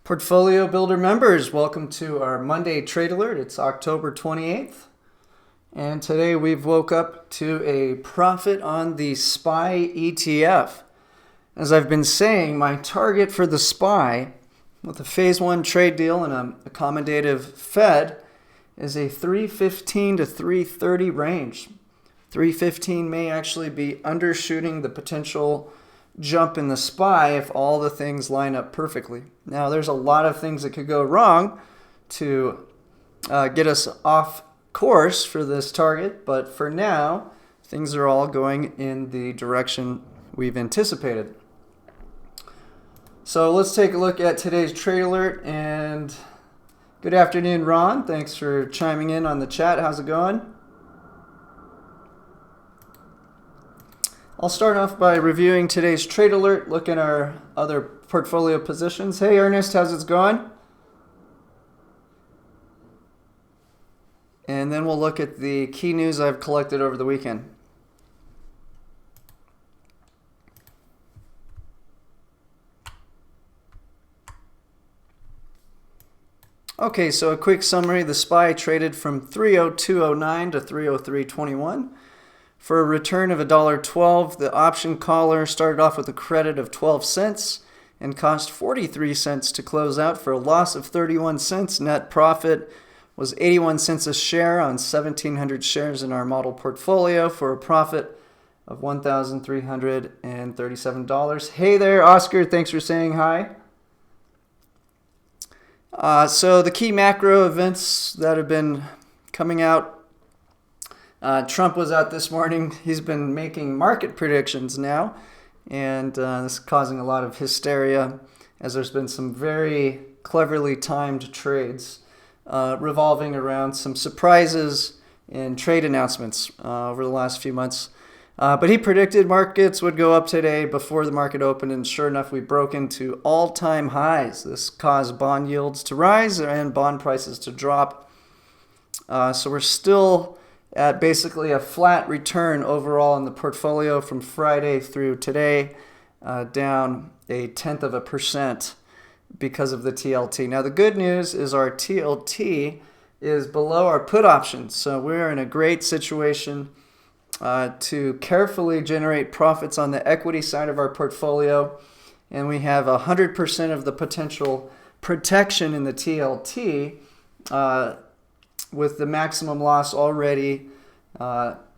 Portfolio Builder members, welcome to our Monday Trade Alert. It's October 28th, and today we've woke up to a profit on the SPY ETF. As I've been saying, my target for the SPY with a phase one trade deal and an accommodative Fed is a 315 to 330 range. 315 may actually be undershooting the potential jump in the SPY if all the things line up perfectly. Now, there's a lot of things that could go wrong to get us off course for this target, but for now, things are all going in the direction we've anticipated. So let's take a look at today's trade alert. And good afternoon, Ron. Thanks for chiming in on the chat. How's it going? I'll start off by reviewing today's trade alert, look at our other portfolio positions. Hey, Ernest, how's it going? And then we'll look at the key news I've collected over the weekend. Okay, so a quick summary. The SPY traded from 302.09 to 303.21. For a return of $1.12, the option caller started off with a credit of 12 cents and cost 43 cents to close out for a loss of 31 cents. Net profit was 81 cents a share on 1,700 shares in our model portfolio for a profit of $1,337. Hey there, Oscar. Thanks for saying hi. So the key macro events that have been coming out. Trump was out this morning. He's been making market predictions now, and this is causing a lot of hysteria as there's been some very cleverly timed trades revolving around some surprises in trade announcements over the last few months. But he predicted markets would go up today before the market opened, and sure enough, we broke into all-time highs. This caused bond yields to rise and bond prices to drop. So we're still at basically a flat return overall in the portfolio from Friday through today, down 0.1% because of the TLT. Now, the good news is our TLT is below our put option, so we're in a great situation to carefully generate profits on the equity side of our portfolio, and we have 100% of the potential protection in the TLT with the maximum loss already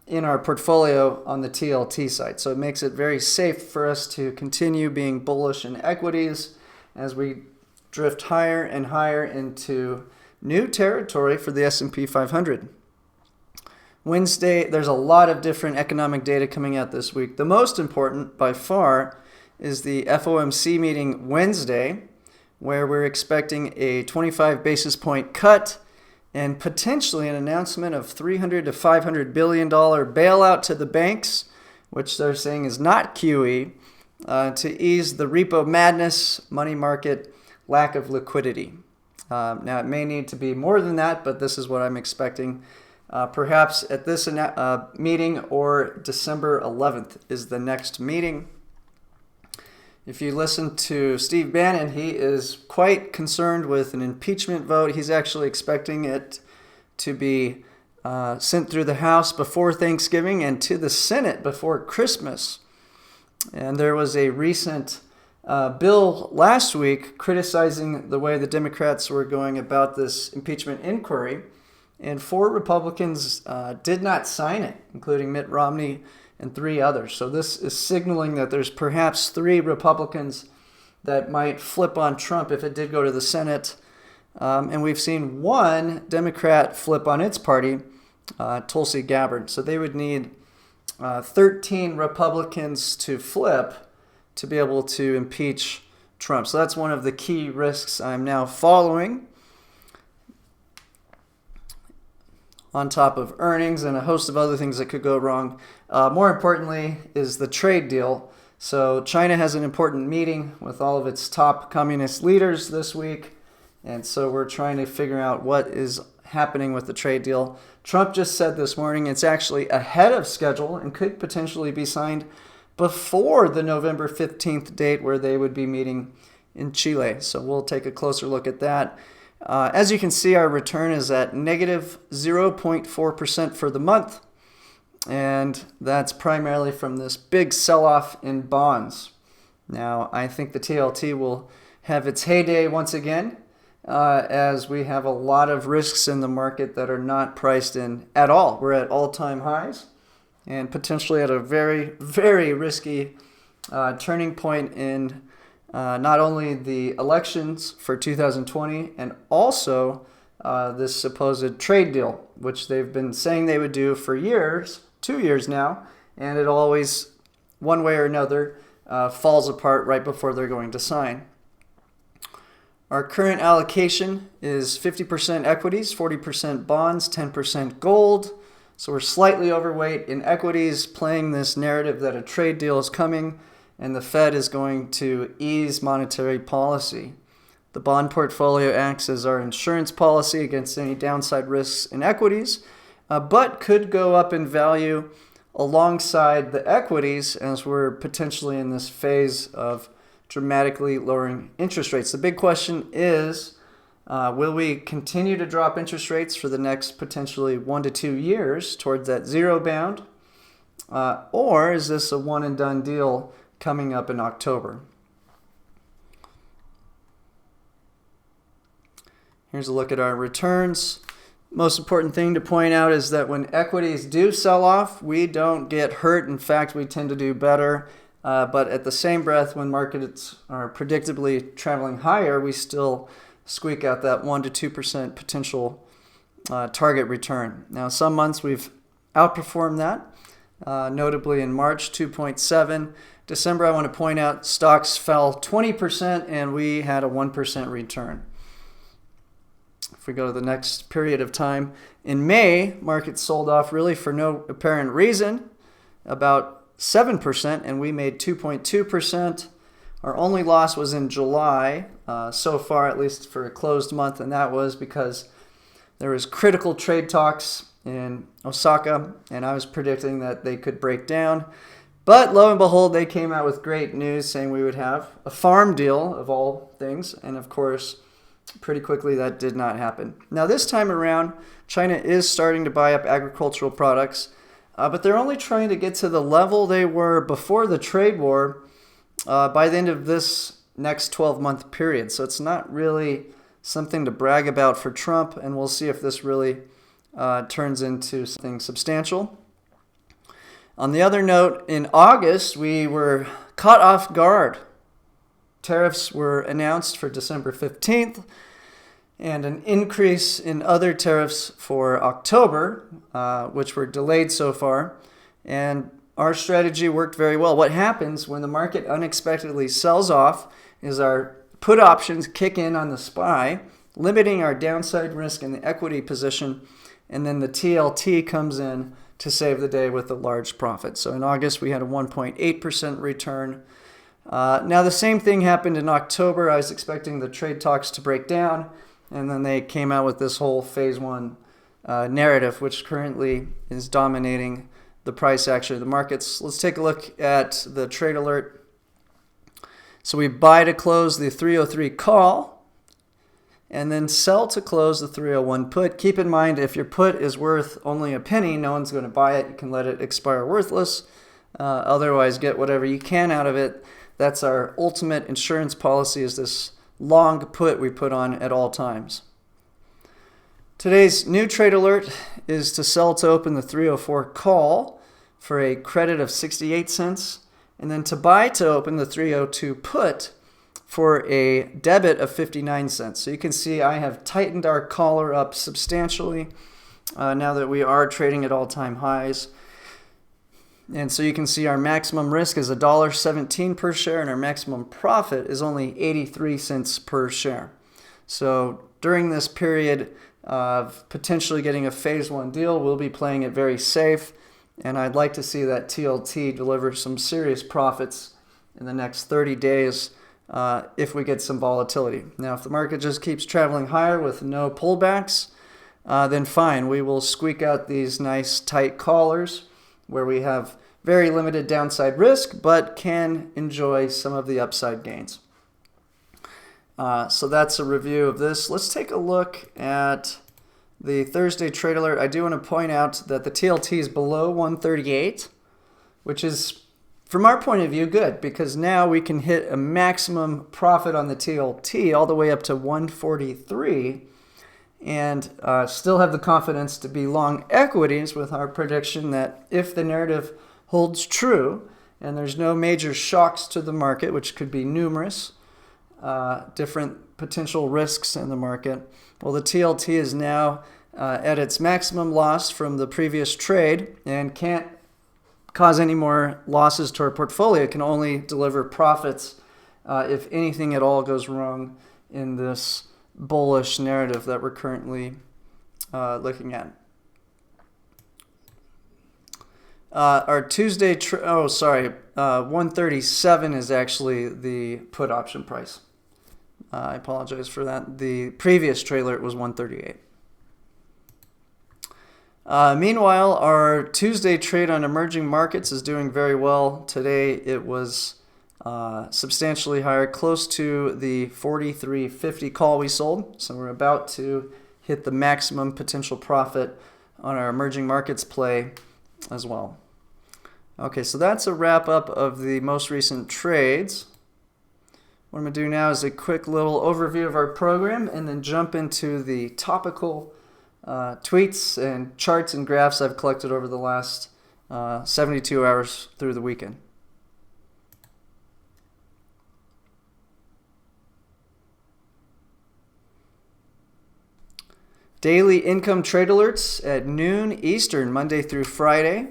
in our portfolio on the TLT side. So it makes it very safe for us to continue being bullish in equities as we drift higher and higher into new territory for the S&P 500. Wednesday, there's a lot of different economic data coming out this week. The most important by far is the FOMC meeting Wednesday, where we're expecting a 25 basis point cut and potentially an announcement of $300 to $500 billion bailout to the banks, which they're saying is not QE, to ease the repo madness, money market, lack of liquidity. Now, it may need to be more than that, but this is what I'm expecting. Perhaps at this meeting or December 11th is the next meeting. If you listen to Steve Bannon, he is quite concerned with an impeachment vote. He's actually expecting it to be sent through the House before Thanksgiving and to the Senate before Christmas. And there was a recent bill last week criticizing the way the Democrats were going about this impeachment inquiry. And 4 Republicans did not sign it, including Mitt Romney and 3 others. So this is signaling that there's perhaps 3 Republicans that might flip on Trump if it did go to the Senate. And we've seen 1 Democrat flip on its party, Tulsi Gabbard. So they would need 13 Republicans to flip to be able to impeach Trump. So that's one of the key risks I'm now following, on top of earnings and a host of other things that could go wrong. More importantly is the trade deal. So China has an important meeting with all of its top communist leaders this week. And so we're trying to figure out what is happening with the trade deal. Trump just said this morning it's actually ahead of schedule and could potentially be signed before the November 15th date where they would be meeting in Chile. So we'll take a closer look at that. As you can see, our return is at negative 0.4% for the month, and that's primarily from this big sell-off in bonds. Now, I think the TLT will have its heyday once again, as we have a lot of risks in the market that are not priced in at all. We're at all-time highs and potentially at a very, very risky turning point in not only the elections for 2020 and also this supposed trade deal, which they've been saying they would do for years, 2 years now, and it always, one way or another, falls apart right before they're going to sign. Our current allocation is 50% equities, 40% bonds, 10% gold. So we're slightly overweight in equities, playing this narrative that a trade deal is coming and the Fed is going to ease monetary policy. The bond portfolio acts as our insurance policy against any downside risks in equities, but could go up in value alongside the equities as we're potentially in this phase of dramatically lowering interest rates. The big question is, will we continue to drop interest rates for the next potentially 1 to 2 years towards that zero bound? Or is this a one and done deal coming up in October? Here's a look at our returns. Most important thing to point out is that when equities do sell off, we don't get hurt. In fact, we tend to do better. But at the same breath, when markets are predictably traveling higher, we still squeak out that 1 to 2% potential target return. Now, some months we've outperformed that, notably in March, 2.7. December, I want to point out, stocks fell 20% and we had a 1% return. If we go to the next period of time, in May, markets sold off really for no apparent reason, about 7%, and we made 2.2%. Our only loss was in July, so far, at least for a closed month, and that was because there was critical trade talks in Osaka, and I was predicting that they could break down. But lo and behold, they came out with great news saying we would have a farm deal of all things, and of course, pretty quickly that did not happen. Now this time around, China is starting to buy up agricultural products, but they're only trying to get to the level they were before the trade war by the end of this next 12-month period. So it's not really something to brag about for Trump, and we'll see if this really turns into something substantial. On the other note, in August, we were caught off guard. Tariffs were announced for December 15th, and an increase in other tariffs for October, which were delayed so far. And our strategy worked very well. What happens when the market unexpectedly sells off is our put options kick in on the SPY, limiting our downside risk in the equity position, and then the TLT comes in to save the day with a large profit. So in August, we had a 1.8% return. Now, the same thing happened in October. I was expecting the trade talks to break down, and then they came out with this whole phase one narrative, which currently is dominating the price action of the markets. Let's take a look at the trade alert. So we buy to close the 303 call, and then sell to close the 301 put. Keep in mind, if your put is worth only a penny, no one's going to buy it. You can let it expire worthless. Otherwise, get whatever you can out of it. That's our ultimate insurance policy, is this long put we put on at all times. Today's new trade alert is to sell to open the 304 call for a credit of 68 cents, and then to buy to open the 302 put for a debit of 59 cents. So you can see I have tightened our collar up substantially now that we are trading at all-time highs. And so you can see our maximum risk is $1.17 per share, and our maximum profit is only 83 cents per share. So during this period of potentially getting a phase one deal, we'll be playing it very safe, and I'd like to see that TLT deliver some serious profits in the next 30 days if we get some volatility. Now, if the market just keeps traveling higher with no pullbacks, then fine, we will squeak out these nice tight collars where we have very limited downside risk, but can enjoy some of the upside gains. So that's a review of this. Let's take a look at the Thursday trade alert. I do want to point out that the TLT is below 138, which is, from our point of view, good, because now we can hit a maximum profit on the TLT all the way up to 143 and still have the confidence to be long equities with our prediction that if the narrative holds true and there's no major shocks to the market, which could be numerous, different potential risks in the market, well, the TLT is now at its maximum loss from the previous trade and can't cause any more losses to our portfolio. It can only deliver profits if anything at all goes wrong in this bullish narrative that we're currently looking at. Our Tuesday, 137 is actually the put option price. I apologize for that. The previous trailer was 138. Meanwhile, our Tuesday trade on emerging markets is doing very well. Today it was substantially higher, close to the 43.50 call we sold. So we're about to hit the maximum potential profit on our emerging markets play as well. Okay, so that's a wrap up of the most recent trades. What I'm going to do now is a quick little overview of our program and then jump into the topical tweets and charts and graphs I've collected over the last 72 hours through the weekend. Daily income trade alerts at noon Eastern, Monday through Friday.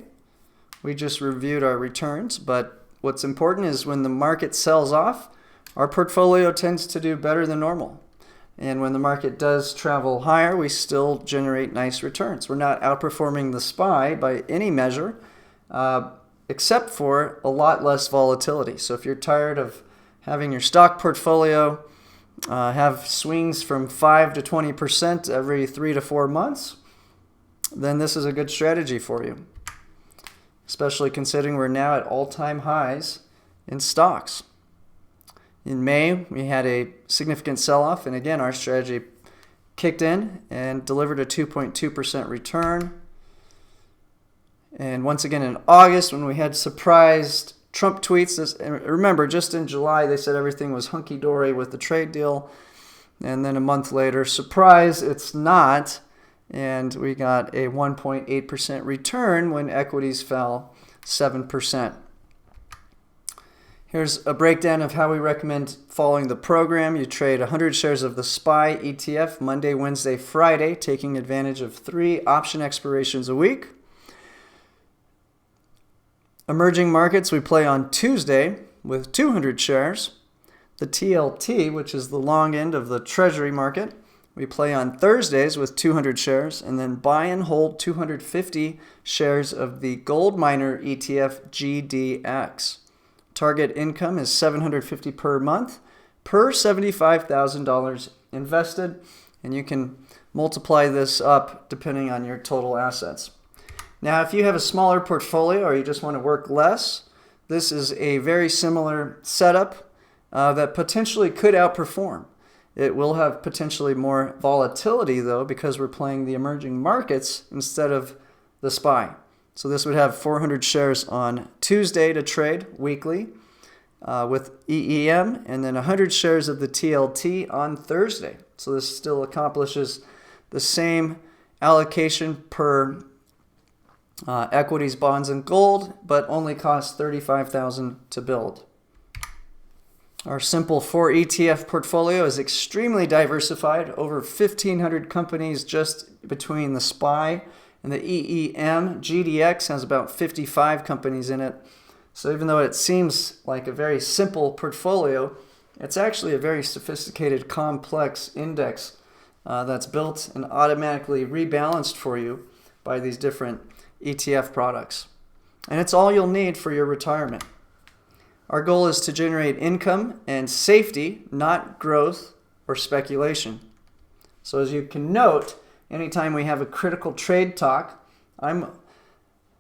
We just reviewed our returns, but what's important is when the market sells off, our portfolio tends to do better than normal. And when the market does travel higher, we still generate nice returns. We're not outperforming the SPY by any measure, except for a lot less volatility. So if you're tired of having your stock portfolio have swings from 5 to 20% every 3 to 4 months, then this is a good strategy for you, especially considering we're now at all-time highs in stocks. In May, we had a significant sell-off, and again, our strategy kicked in and delivered a 2.2% return. And once again, in August, when we had surprised Trump tweets, remember, just in July, they said everything was hunky-dory with the trade deal. And then a month later, surprise, it's not. And we got a 1.8% return when equities fell 7%. Here's a breakdown of how we recommend following the program. You trade 100 shares of the SPY ETF Monday, Wednesday, Friday, taking advantage of 3 option expirations a week. Emerging markets we play on Tuesday with 200 shares. The TLT, which is the long end of the Treasury market, we play on Thursdays with 200 shares, and then buy and hold 250 shares of the gold miner ETF GDX. Target income is $750 per month per $75,000 invested, and you can multiply this up depending on your total assets. Now, if you have a smaller portfolio or you just want to work less, this is a very similar setup that potentially could outperform. It will have potentially more volatility, though, because we're playing the emerging markets instead of the SPY. So this would have 400 shares on Tuesday to trade weekly with EEM, and then 100 shares of the TLT on Thursday. So this still accomplishes the same allocation per equities, bonds, and gold, but only costs $35,000 to build. Our simple 4 ETF portfolio is extremely diversified, over 1,500 companies just between the SPY and the EEM. GDX has about 55 companies in it. So even though it seems like a very simple portfolio, it's actually a very sophisticated, complex index that's built and automatically rebalanced for you by these different ETF products. And it's all you'll need for your retirement. Our goal is to generate income and safety, not growth or speculation. So as you can note, anytime we have a critical trade talk, I'm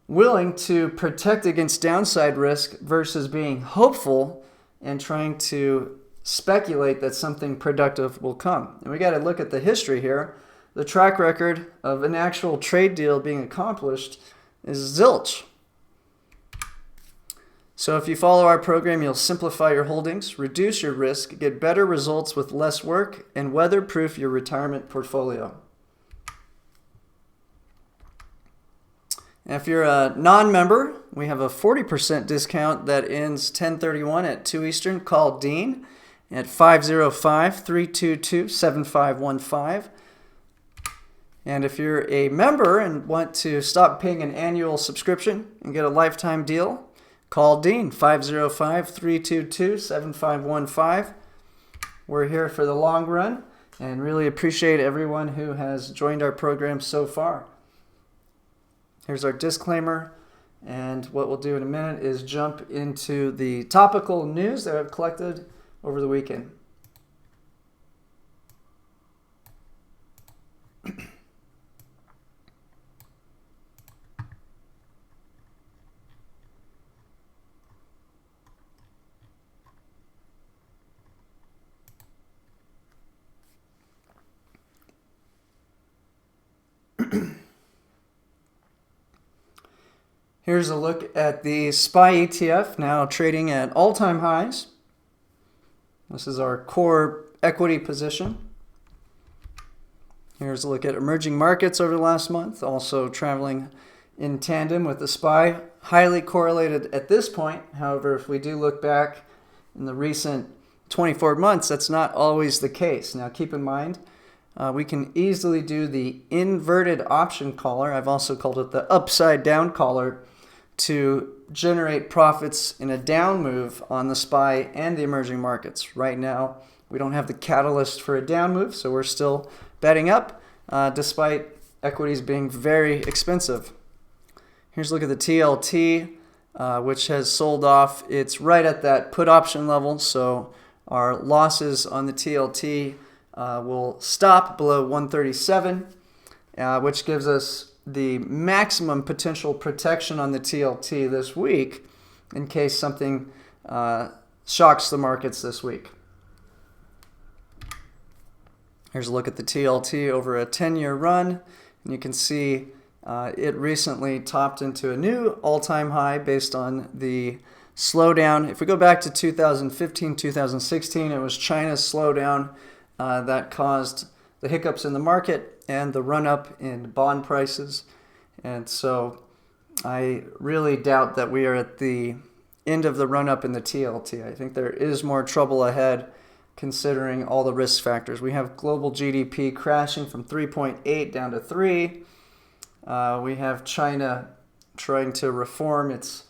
willing to protect against downside risk versus being hopeful and trying to speculate that something productive will come. And we got to look at the history here. The track record of an actual trade deal being accomplished is zilch. So if you follow our program, you'll simplify your holdings, reduce your risk, get better results with less work, and weatherproof your retirement portfolio. And if you're a non-member, we have a 40% discount that ends 10/31 at 2 Eastern. Call Dean at 505-322-7515. And if you're a member and want to stop paying an annual subscription and get a lifetime deal, call Dean, 505-322-7515. We're here for the long run and really appreciate everyone who has joined our program so far. Here's our disclaimer, and what we'll do in a minute is jump into the topical news that I've collected over the weekend. Here's a look at the SPY ETF, now trading at all-time highs. This is our core equity position. Here's a look at emerging markets over the last month, also traveling in tandem with the SPY, highly correlated at this point. However, if we do look back in the recent 24 months, that's not always the case. Now keep in mind, we can easily do the inverted option collar. I've also called it the upside down collar, to generate profits in a down move on the SPY and the emerging markets. Right now, we don't have the catalyst for a down move, so we're still betting up despite equities being very expensive. Here's a look at the TLT, which has sold off. It's right at that put option level, so our losses on the TLT will stop below 137, which gives us the maximum potential protection on the TLT this week in case something shocks the markets this week. Here's a look at the TLT over a 10-year run, and you can see it recently topped into a new all-time high based on the slowdown. If we go back to 2015, 2016, it was China's slowdown that caused the hiccups in the market and the run-up in bond prices. And so I really doubt that we are at the end of the run-up in the TLT. I think there is more trouble ahead considering all the risk factors. We have global GDP crashing from 3.8 down to 3. We have China trying to reform its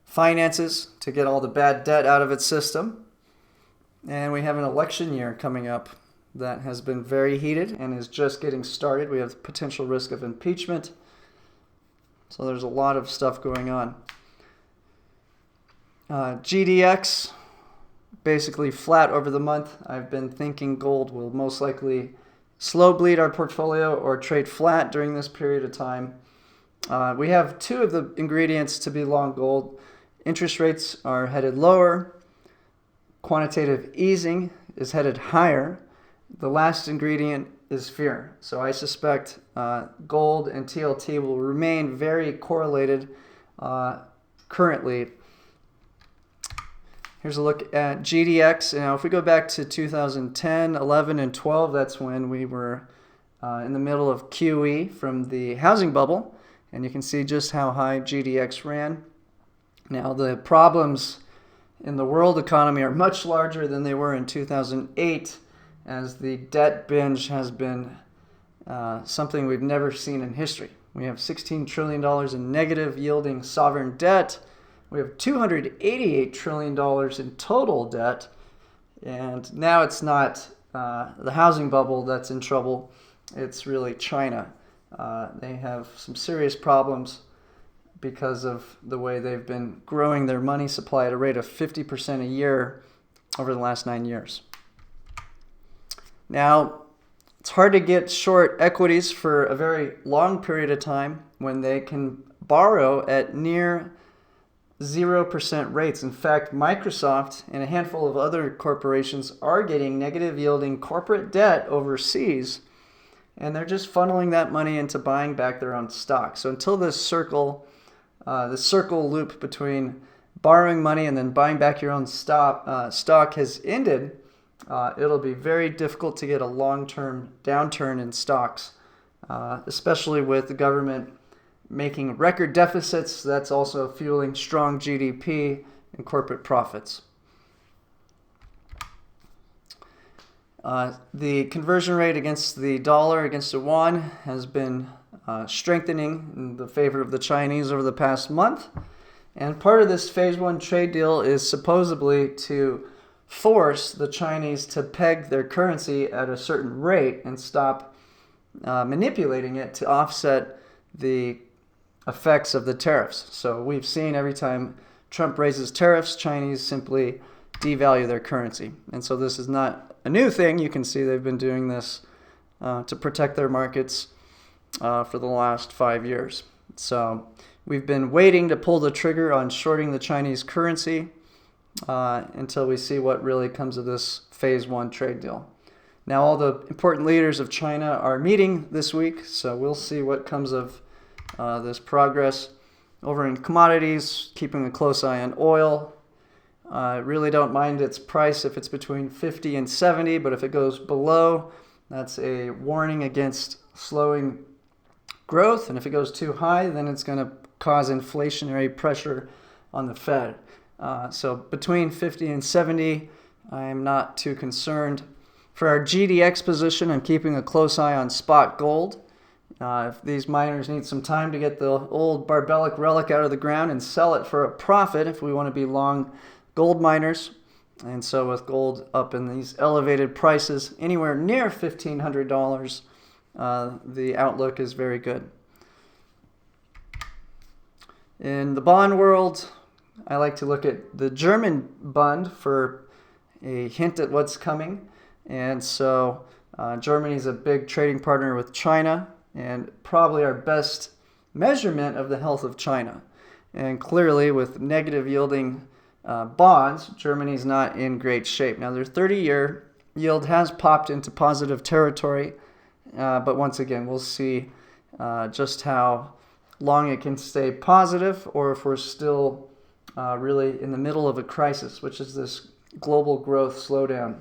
finances to get all the bad debt out of its system. And we have an election year coming up that has been very heated and is just getting started. We have potential risk of impeachment. So there's a lot of stuff going on. GDX, basically flat over the month. I've been thinking gold will most likely slow bleed our portfolio or trade flat during this period of time. We have two of the ingredients to be long gold. Interest rates are headed lower. Quantitative easing is headed higher. The last ingredient is fear. So I suspect gold and TLT will remain very correlated currently. Here's a look at GDX. Now, if we go back to 2010, 11, and 12, that's when we were in the middle of QE from the housing bubble. And you can see just how high GDX ran. Now, the problems in the world economy are much larger than they were in 2008, as the debt binge has been something we've never seen in history. We have $16 trillion in negative yielding sovereign debt. We have $288 trillion in total debt. And now it's not the housing bubble that's in trouble. It's really China. They have some serious problems because of the way they've been growing their money supply at a rate of 50% a year over the last 9 years. Now, it's hard to get short equities for a very long period of time when they can borrow at near 0% rates. In fact, Microsoft and a handful of other corporations are getting negative yielding corporate debt overseas, and they're just funneling that money into buying back their own stock. So until this circle loop between borrowing money and then buying back your own stock has ended, it'll be very difficult to get a long-term downturn in stocks, especially with the government making record deficits. That's also fueling strong GDP and corporate profits. The conversion rate against the dollar, against the yuan, has been strengthening in the favor of the Chinese over the past month. And part of this phase one trade deal is supposedly to force the Chinese to peg their currency at a certain rate and stop manipulating it to offset the effects of the tariffs. So we've seen every time Trump raises tariffs, Chinese simply devalue their currency. And so this is not a new thing. You can see they've been doing this to protect their markets for the last 5 years. So we've been waiting to pull the trigger on shorting the Chinese currency until we see what really comes of this phase one trade deal. Now all the important leaders of China are meeting this week, so we'll see what comes of this progress. Over in commodities, keeping a close eye on oil. I really don't mind its price if it's between 50 and 70, but if it goes below, that's a warning against slowing growth. And if it goes too high, then it's going to cause inflationary pressure on the Fed. So between 50 and 70, I'm not too concerned. For our GDX position, I'm keeping a close eye on spot gold. If these miners need some time to get the old barbellic relic out of the ground and sell it for a profit, if we want to be long gold miners. And so with gold up in these elevated prices, anywhere near $1,500, the outlook is very good. In the bond world, I like to look at the German Bund for a hint at what's coming. And so Germany is a big trading partner with China, and probably our best measurement of the health of China. And clearly, with negative yielding bonds, Germany's not in great shape. Now, their 30-year yield has popped into positive territory, but once again, we'll see just how long it can stay positive, or if we're still really in the middle of a crisis, which is this global growth slowdown.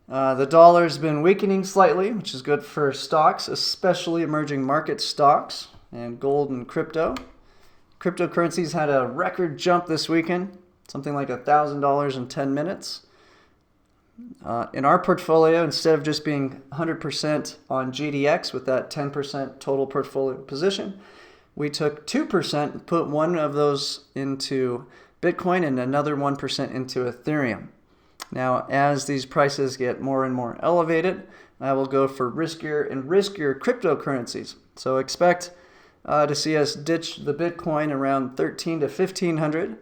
The dollar's been weakening slightly, which is good for stocks, especially emerging market stocks and gold and crypto. Cryptocurrencies had a record jump this weekend, something like $1,000 in 10 minutes. In our portfolio, instead of just being 100% on GDX with that 10% total portfolio position, we took 2% and put one of those into Bitcoin and another 1% into Ethereum. Now, as these prices get more and more elevated, I will go for riskier and riskier cryptocurrencies. So expect to see us ditch the Bitcoin around $1,300 to $1,500,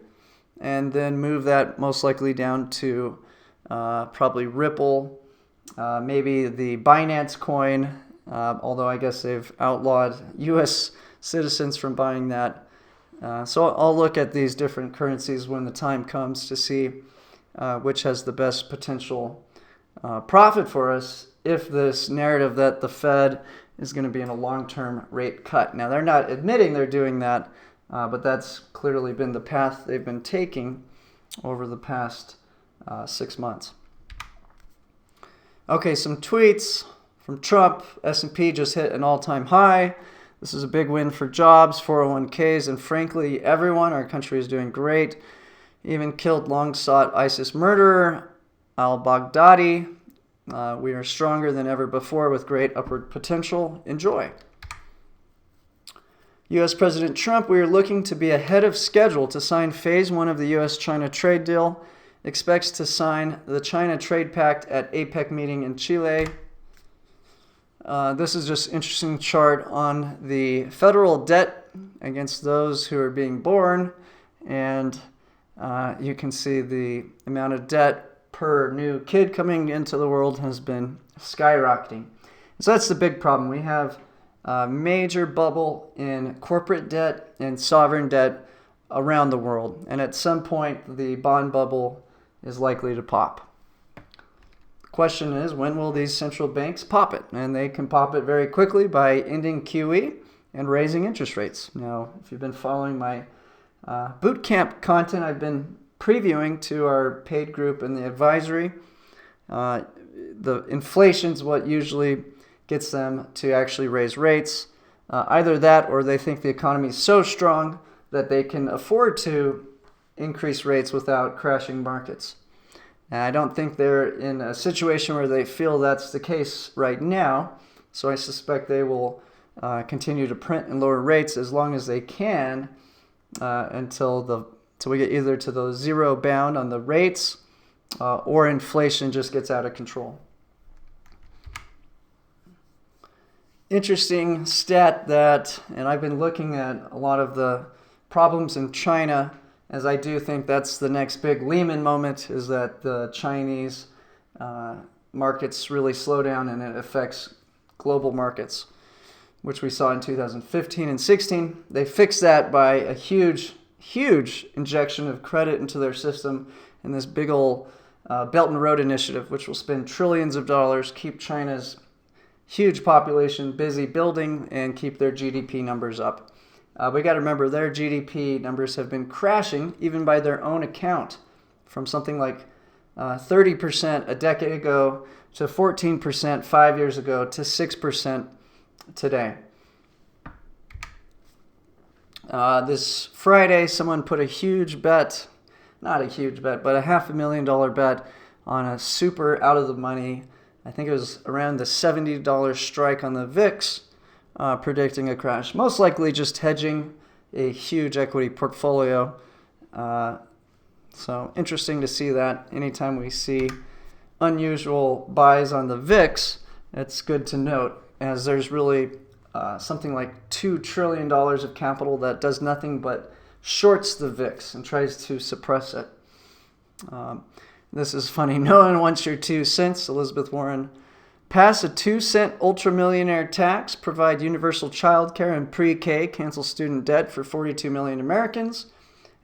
and then move that most likely down to probably Ripple, maybe the Binance coin, although I guess they've outlawed U.S. citizens from buying that. So I'll look at these different currencies when the time comes to see which has the best potential profit for us if this narrative that the Fed is going to be in a long-term rate cut. Now, they're not admitting they're doing that, but that's clearly been the path they've been taking over the past 6 months. Okay, some tweets from Trump. S&P just hit an all-time high. This is a big win for jobs, 401ks, and frankly, everyone. Our country is doing great. Even killed long-sought ISIS murderer al-Baghdadi. We are stronger than ever before with great upward potential. Enjoy. U.S. President Trump, we are looking to be ahead of schedule to sign phase one of the U.S.-China trade deal. Expects to sign the China Trade Pact at APEC meeting in Chile. This is just an interesting chart on the federal debt against those who are being born, and you can see the amount of debt per new kid coming into the world has been skyrocketing. So that's the big problem. We have major bubble in corporate debt and sovereign debt around the world. And at some point, the bond bubble is likely to pop. The question is, when will these central banks pop it? And they can pop it very quickly by ending QE and raising interest rates. Now, if you've been following my boot camp content, I've been previewing to our paid group in the advisory. The inflation's what usually gets them to actually raise rates. Either that or they think the economy is so strong that they can afford to increase rates without crashing markets. And I don't think they're in a situation where they feel that's the case right now, so I suspect they will continue to print and lower rates as long as they can until we get either to the zero bound on the rates or inflation just gets out of control. Interesting stat that, and I've been looking at a lot of the problems in China, as I do think that's the next big Lehman moment, is that the Chinese markets really slow down and it affects global markets, which we saw in 2015 and 16. They fixed that by a huge injection of credit into their system in this big old Belt and Road Initiative, which will spend trillions of dollars, keep China's huge population busy building, and keep their GDP numbers up. We got to remember their GDP numbers have been crashing, even by their own account, from something like 30% a decade ago to 14% 5 years ago to 6% today. This Friday, someone put a huge bet, not a huge bet, but a $500,000 bet on a super out of the money, I think it was around the $70 strike on the VIX, predicting a crash. Most likely just hedging a huge equity portfolio. So interesting to see that. Anytime we see unusual buys on the VIX, it's good to note, as there's really something like $2 trillion of capital that does nothing but shorts the VIX and tries to suppress it. This is funny. No one wants your 2 cents. Elizabeth Warren. Pass a 2-cent ultra-millionaire tax, provide universal child care and pre-K, cancel student debt for 42 million Americans,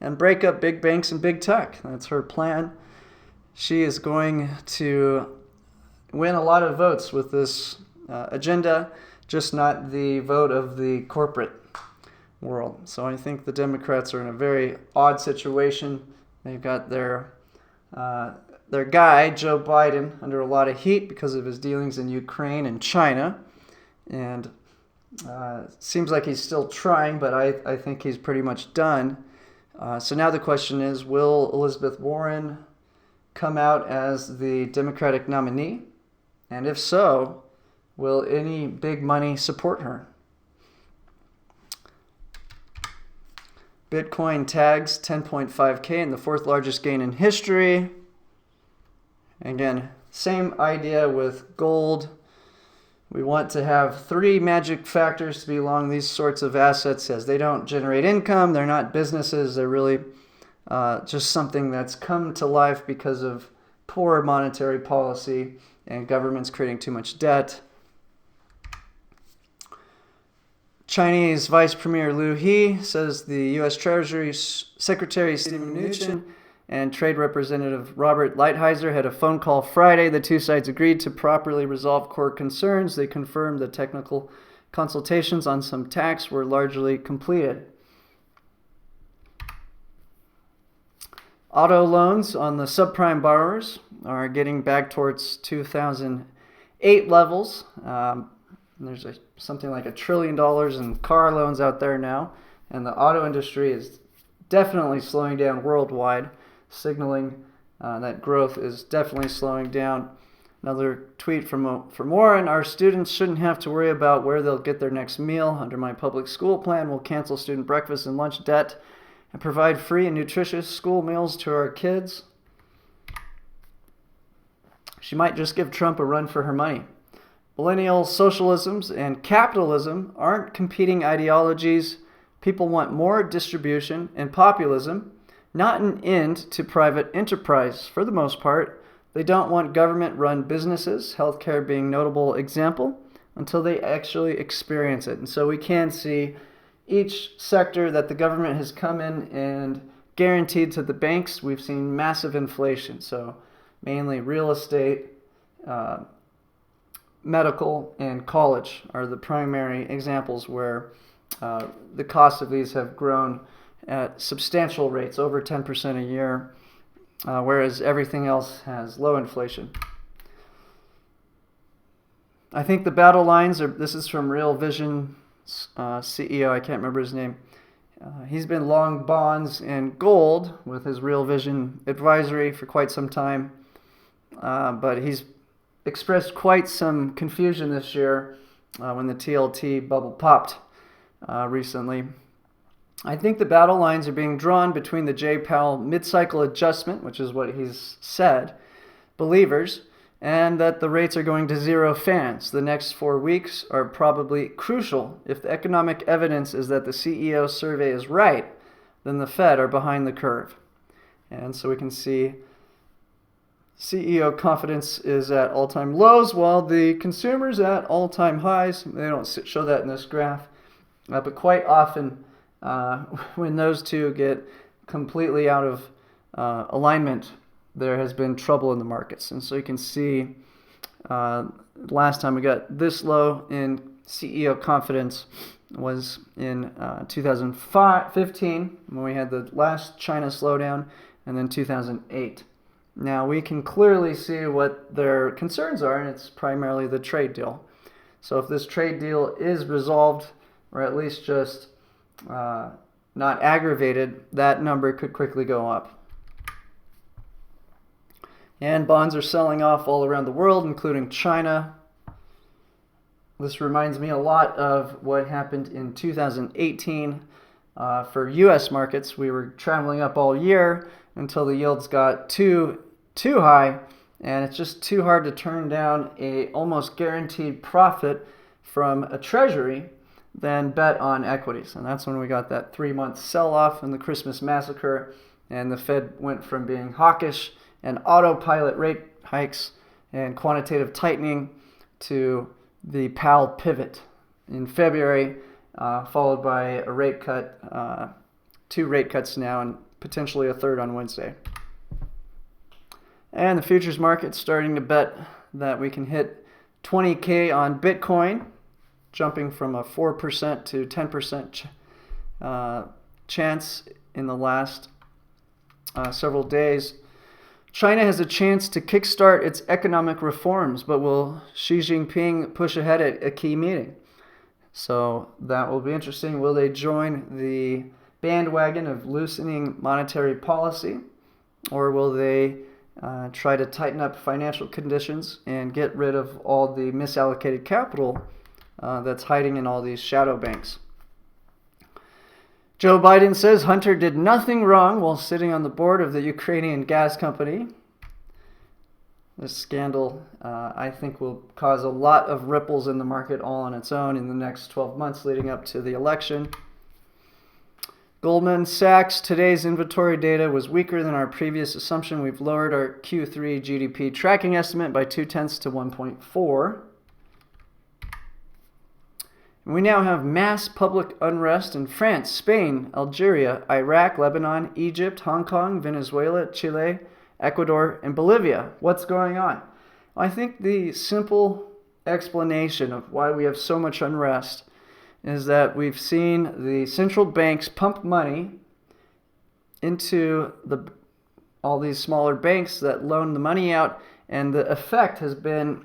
and break up big banks and big tech. That's her plan. She is going to win a lot of votes with this agenda, just not the vote of the corporate world. So I think the Democrats are in a very odd situation. They've got their guy, Joe Biden, under a lot of heat because of his dealings in Ukraine and China. And seems like he's still trying, but I think he's pretty much done. So now the question is, will Elizabeth Warren come out as the Democratic nominee? And if so, will any big money support her? Bitcoin tags 10.5K in the 4th largest gain in history. Again, same idea with gold. We want to have 3 magic factors to be along these sorts of assets, as they don't generate income, they're not businesses, they're really just something that's come to life because of poor monetary policy and governments creating too much debt. Chinese Vice Premier Liu He says the U.S. Treasury Secretary Steven Mnuchin and Trade Representative Robert Lighthizer had a phone call Friday. The two sides agreed to properly resolve core concerns. They confirmed the technical consultations on some tax were largely completed. Auto loans on the subprime borrowers are getting back towards 2008 levels. There's something like $1 trillion in car loans out there now, and the auto industry is definitely slowing down worldwide, signaling that growth is definitely slowing down. Another tweet from Warren: our students shouldn't have to worry about where they'll get their next meal. Under my public school plan, we'll cancel student breakfast and lunch debt and provide free and nutritious school meals to our kids. She might just give Trump a run for her money. Millennial socialisms and capitalism aren't competing ideologies. People want more distribution and populism, not an end to private enterprise. For the most part, they don't want government-run businesses, healthcare being a notable example. until they actually experience it. And so we can see each sector that the government has come in and guaranteed to the banks, we've seen massive inflation. So mainly real estate, medical, and college are the primary examples where the cost of these have grown at substantial rates, over 10% a year, whereas everything else has low inflation. I think the battle lines are, this is from Real Vision CEO, I can't remember his name. He's been long bonds and gold with his Real Vision advisory for quite some time, but he's expressed quite some confusion this year when the TLT bubble popped recently. I think the battle lines are being drawn between the Jay Powell mid-cycle adjustment, which is what he's said, believers, and that the rates are going to zero fans. The next 4 weeks are probably crucial. If the economic evidence is that the CEO survey is right, then the Fed are behind the curve. And so we can see CEO confidence is at all-time lows while the consumer's at all-time highs. They don't show that in this graph, but quite often when those two get completely out of alignment, there has been trouble in the markets. And so you can see last time we got this low in CEO confidence was in 2015 when we had the last China slowdown, and then 2008. Now we can clearly see what their concerns are, and it's primarily the trade deal. So if this trade deal is resolved, or at least just not aggravated, that number could quickly go up. And bonds are selling off all around the world, including China. This reminds me a lot of what happened in 2018 for U.S. markets. We were traveling up all year until the yields got too high, and it's just too hard to turn down a almost guaranteed profit from a treasury than bet on equities. And that's when we got that 3-month sell-off in the Christmas massacre, and the Fed went from being hawkish and autopilot rate hikes and quantitative tightening to the Powell pivot in February, followed by a rate cut, 2 rate cuts now, and potentially a third on Wednesday. And the futures market's starting to bet that we can hit 20K on Bitcoin, jumping from a 4% to 10% chance in the last several days. China has a chance to kickstart its economic reforms, but will Xi Jinping push ahead at a key meeting? So that will be interesting. Will they join the bandwagon of loosening monetary policy, or will they try to tighten up financial conditions and get rid of all the misallocated capital that's hiding in all these shadow banks? Joe Biden says Hunter did nothing wrong while sitting on the board of the Ukrainian gas company. This scandal, I think, will cause a lot of ripples in the market all on its own in the next 12 months leading up to the election. Goldman Sachs, today's inventory data was weaker than our previous assumption. We've lowered our Q3 GDP tracking estimate by 0.2 to 1.4. We now have mass public unrest in France, Spain, Algeria, Iraq, Lebanon, Egypt, Hong Kong, Venezuela, Chile, Ecuador, and Bolivia. What's going on? I think the simple explanation of why we have so much unrest is that we've seen the central banks pump money into all these smaller banks that loan the money out, and the effect has been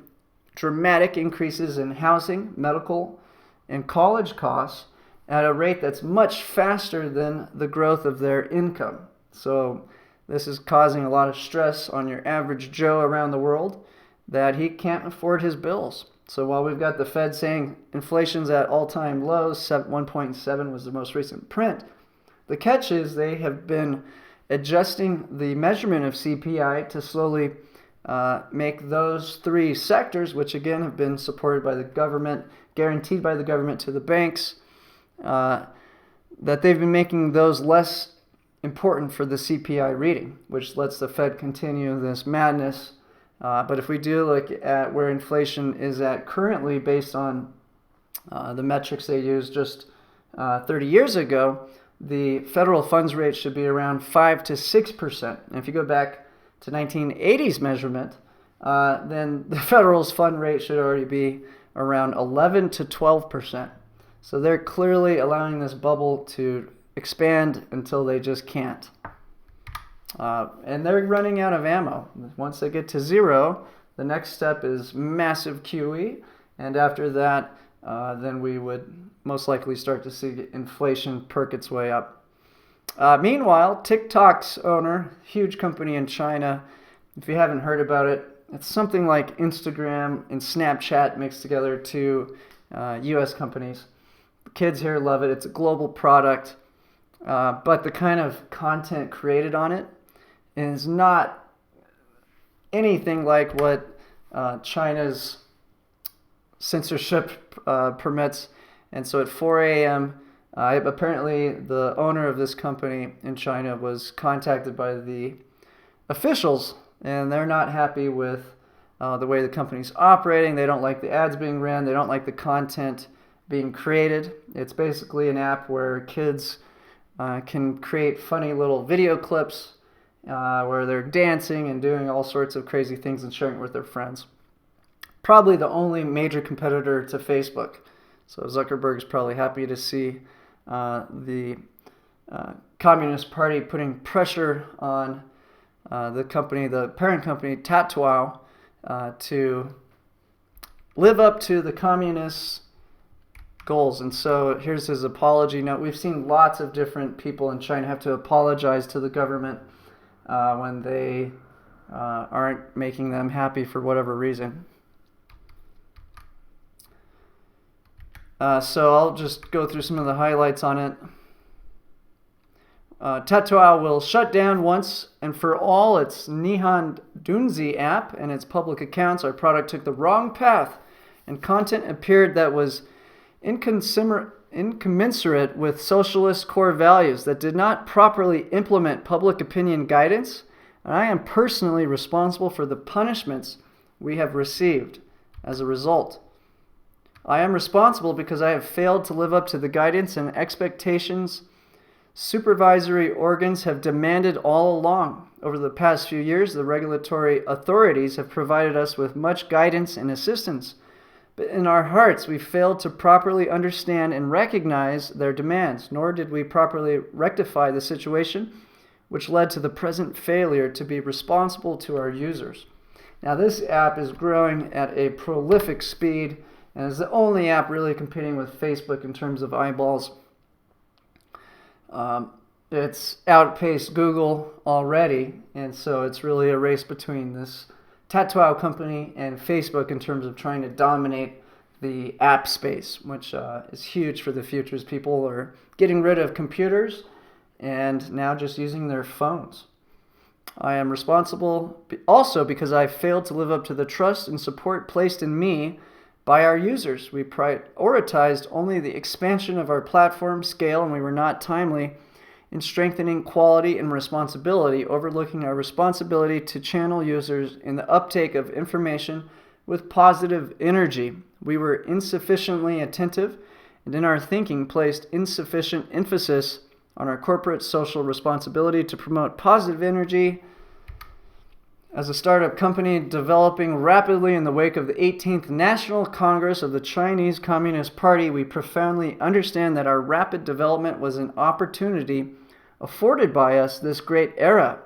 dramatic increases in housing, medical, and college costs at a rate that's much faster than the growth of their income. So this is causing a lot of stress on your average Joe around the world that he can't afford his bills. So while we've got the Fed saying inflation's at all-time lows, 1.7 was the most recent print, the catch is they have been adjusting the measurement of CPI to slowly make those 3 sectors, which again have been supported by the government, guaranteed by the government to the banks, that they've been making those less important for the CPI reading, which lets the Fed continue this madness But if we do look at where inflation is at currently based on the metrics they used just 30 years ago, the federal funds rate should be around 5 to 6%. And if you go back to 1980s measurement, then the federal's fund rate should already be around 11 to 12%. So they're clearly allowing this bubble to expand until they just can't. And they're running out of ammo. Once they get to zero, the next step is massive QE. And after that, then we would most likely start to see inflation perk its way up. Meanwhile, TikTok's owner, huge company in China, if you haven't heard about it, it's something like Instagram and Snapchat mixed together, two US companies. Kids here love it. It's a global product, but the kind of content created on it is not anything like what China's censorship permits. And so at 4 a.m., apparently the owner of this company in China was contacted by the officials, and they're not happy with the way the company's operating. They don't like the ads being ran. They don't like the content being created. It's basically an app where kids can create funny little video clips where they're dancing and doing all sorts of crazy things and sharing it with their friends. Probably the only major competitor to Facebook. So Zuckerberg's probably happy to see the Communist Party putting pressure on the company, the parent company, Taobao, to live up to the communist goals. And so here's his apology note. We've seen lots of different people in China have to apologize to the government when they aren't making them happy for whatever reason. So I'll just go through some of the highlights on it. Taobao will shut down once and for all its Nihon Dunzi app and its public accounts. Our product took the wrong path, and content appeared that was incommensurate with socialist core values, that did not properly implement public opinion guidance, and I am personally responsible for the punishments we have received as a result. I am responsible because I have failed to live up to the guidance and expectations supervisory organs have demanded all along. Over the past few years, the regulatory authorities have provided us with much guidance and assistance, but in our hearts we failed to properly understand and recognize their demands, nor did we properly rectify the situation, which led to the present failure to be responsible to our users. Now, this app is growing at a prolific speed and is the only app really competing with Facebook in terms of eyeballs. It's outpaced Google already, and so it's really a race between this Taobao company and Facebook in terms of trying to dominate the app space, which is huge for the future as people are getting rid of computers and now just using their phones. I am responsible also because I failed to live up to the trust and support placed in me by our users. We prioritized only the expansion of our platform scale, and we were not timely in strengthening quality and responsibility, overlooking our responsibility to channel users in the uptake of information with positive energy. We were insufficiently attentive, and in our thinking placed insufficient emphasis on our corporate social responsibility to promote positive energy. As a startup company developing rapidly in the wake of the 18th National Congress of the Chinese Communist Party, we profoundly understand that our rapid development was an opportunity afforded by us this great era.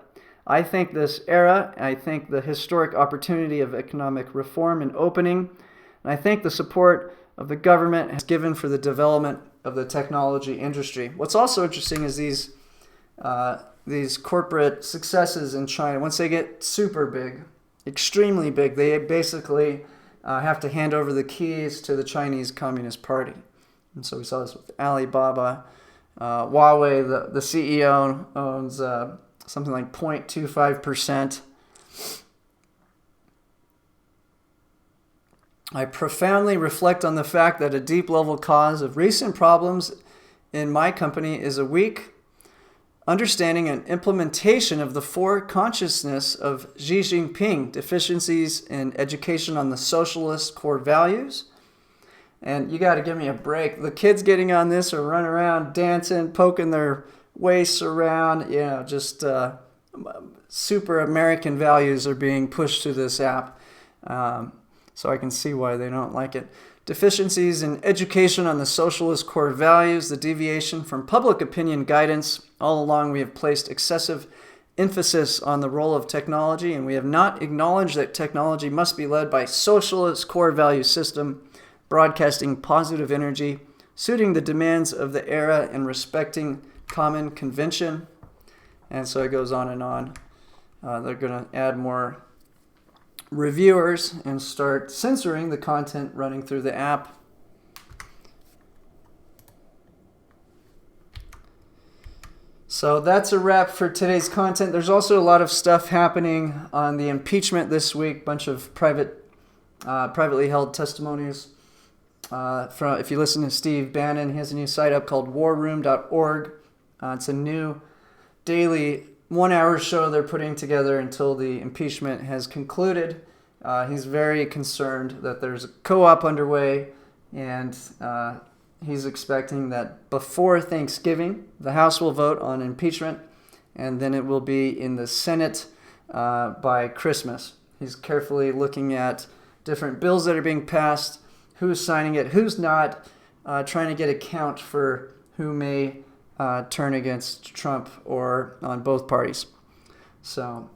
I think the historic opportunity of economic reform and opening, and I think the support of the government has given for the development of the technology industry. What's also interesting is these corporate successes in China. Once they get super big, extremely big, they basically have to hand over the keys to the Chinese Communist Party. And so we saw this with Alibaba. Huawei, the CEO owns something like 0.25%. I profoundly reflect on the fact that a deep level cause of recent problems in my company is a weak understanding and implementation of the four consciousness of Xi Jinping, deficiencies in education on the socialist core values. And you got to give me a break. The kids getting on this are running around, dancing, poking their waists around, just super American values are being pushed through this app. So I can see why they don't like it. Deficiencies in education on the socialist core values, the deviation from public opinion guidance. All along, we have placed excessive emphasis on the role of technology, and we have not acknowledged that technology must be led by socialist core value system, broadcasting positive energy, suiting the demands of the era, and respecting common convention. And so it goes on and on. They're going to add more reviewers and start censoring the content running through the app. So that's a wrap for today's content. There's also a lot of stuff happening on the impeachment this week, bunch of privately held testimonies. If you listen to Steve Bannon, he has a new site up called warroom.org. It's a new daily 1-hour show they're putting together until the impeachment has concluded. He's very concerned that there's a co-op underway, and he's expecting that before Thanksgiving, the House will vote on impeachment, and then it will be in the Senate by Christmas. He's carefully looking at different bills that are being passed, who's signing it, who's not, trying to get a count for who may turn against Trump or on both parties. So,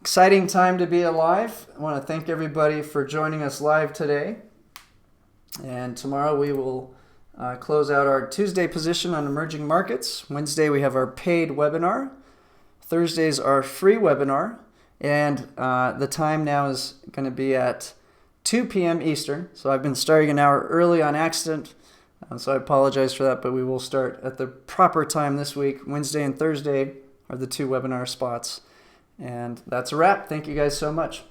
exciting time to be alive. I want to thank everybody for joining us live today. And tomorrow we will close out our Tuesday position on emerging markets. Wednesday we have our paid webinar. Thursday's our free webinar. And the time now is going to be at 2 p.m. Eastern. So I've been starting an hour early on accident. So I apologize for that, but we will start at the proper time this week. Wednesday and Thursday are the 2 webinar spots. And that's a wrap. Thank you guys so much.